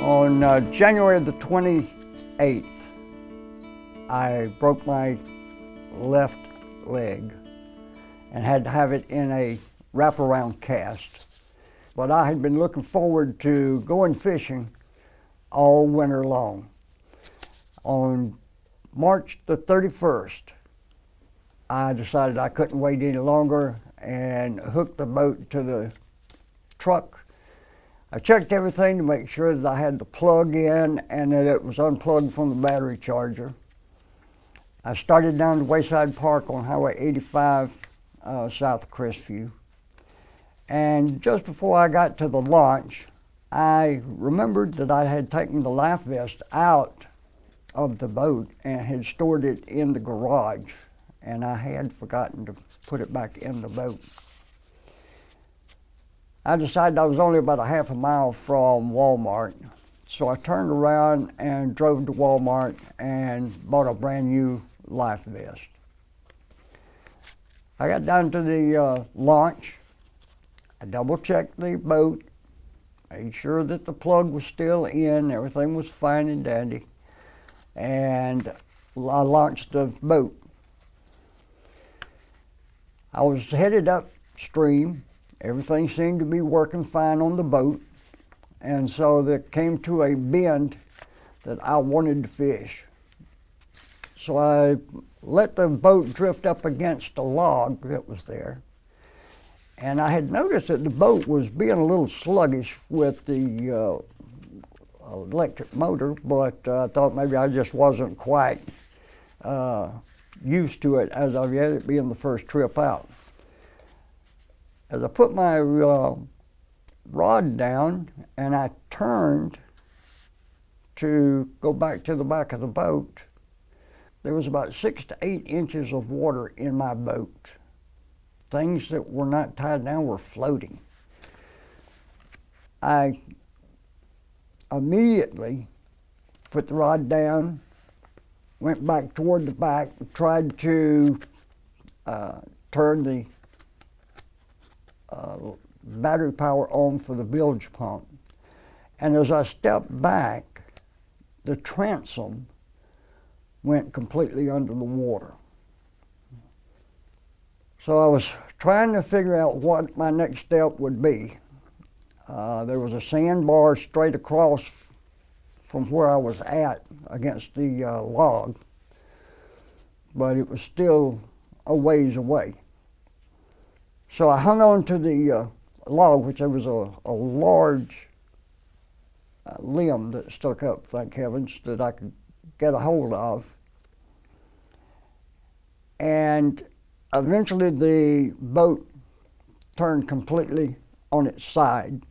On January the 28th, I broke my left leg and had to have it in a wraparound cast. But I had been looking forward to going fishing all winter long. On March the 31st, I decided I couldn't wait any longer and hooked the boat to the truck. I checked everything to make sure that I had the plug in and that it was unplugged from the battery charger. I started down to Wayside Park on Highway 85 south of Crestview. And just before I got to the launch, I remembered that I had taken the life vest out of the boat and had stored it in the garage, and I had forgotten to put it back in the boat. I decided I was only about a half a mile from Walmart, so I turned around and drove to Walmart and bought a brand new life vest. I got down to the launch. I double-checked the boat, made sure that the plug was still in, everything was fine and dandy, and I launched the boat. I was headed upstream. Everything seemed to be working fine on the boat, and so that came to a bend that I wanted to fish. So I let the boat drift up against a log that was there, and I had noticed that the boat was being a little sluggish with the electric motor, but I thought maybe I just wasn't quite used to it as of yet, it being the first trip out. As I put my rod down and I turned to go back to the back of the boat, there was about 6 to 8 inches of water in my boat. Things that were not tied down were floating. I immediately put the rod down, went back toward the back, tried to turn the battery power on for the bilge pump. And as I stepped back, the transom went completely under the water. So I was trying to figure out what my next step would be. There was a sandbar straight across from where I was at against the log, but it was still a ways away. So I hung on to the log, which there was a large limb that stuck up, thank heavens, that I could get a hold of. And eventually the boat turned completely on its side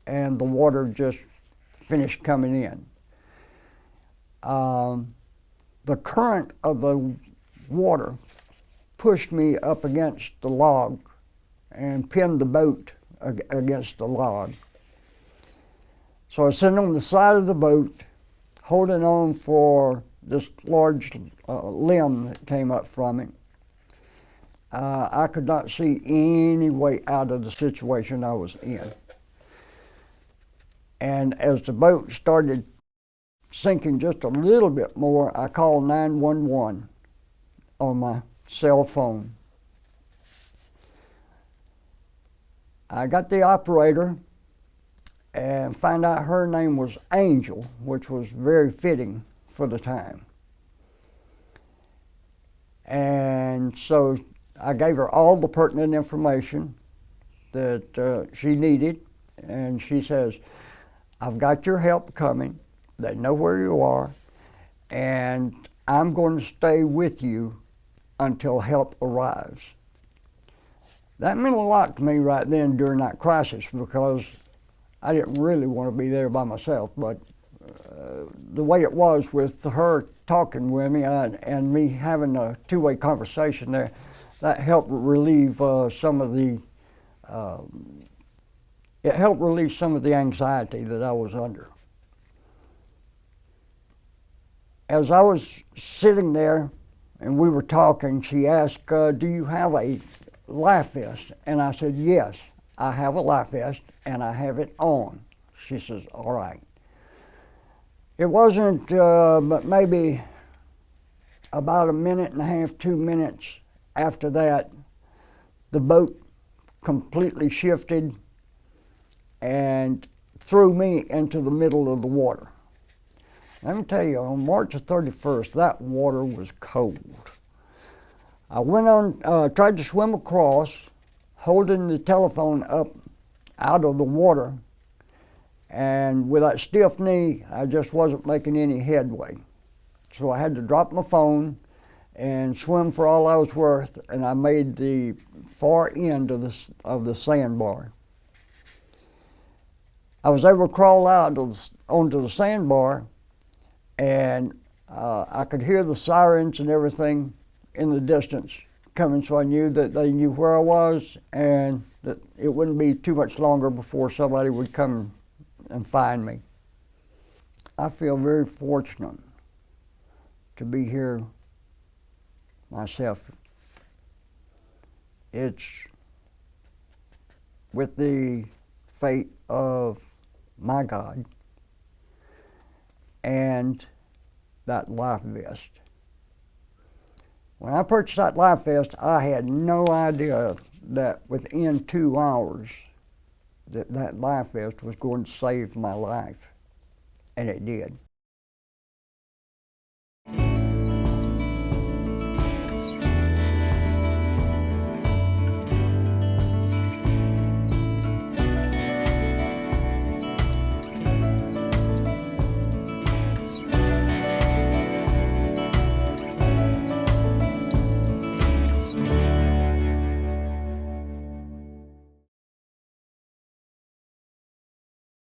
and the water just finished coming in. The current of the water pushed me up against the log and pinned the boat against the log. So I was sitting on the side of the boat, holding on for this large limb that came up from it. I could not see any way out of the situation I was in. And as the boat started sinking just a little bit more, I called 911 on my cell phone. I got the operator and found out her name was Angel, which was very fitting for the time. And so I gave her all the pertinent information that she needed, and she says, "I've got your help coming. They know where you are, and I'm going to stay with you until help arrives." That meant a lot to me right then during that crisis, because I didn't really want to be there by myself, but the way it was with her talking with me and me having a two-way conversation there, that helped relieve some of the anxiety that I was under. As I was sitting there and we were talking, she asked, "Do you have a life vest?" And I said, "Yes, I have a life vest and I have it on." She says, all right. It wasn't but maybe about a minute and a half, 2 minutes after that, the boat completely shifted and threw me into the middle of the water. Let me tell you, on March the 31st, that water was cold. I went on, tried to swim across, holding the telephone up out of the water, and with that stiff knee, I just wasn't making any headway. So I had to drop my phone and swim for all I was worth, and I made the far end of the sandbar. I was able to crawl out onto the sandbar, and I could hear the sirens and everything in the distance coming, so I knew that they knew where I was and that it wouldn't be too much longer before somebody would come and find me. I feel very fortunate to be here myself. It's with the fate of my God and that life vest. When I purchased that life vest, I had no idea that within 2 hours that life vest was going to save my life, and it did.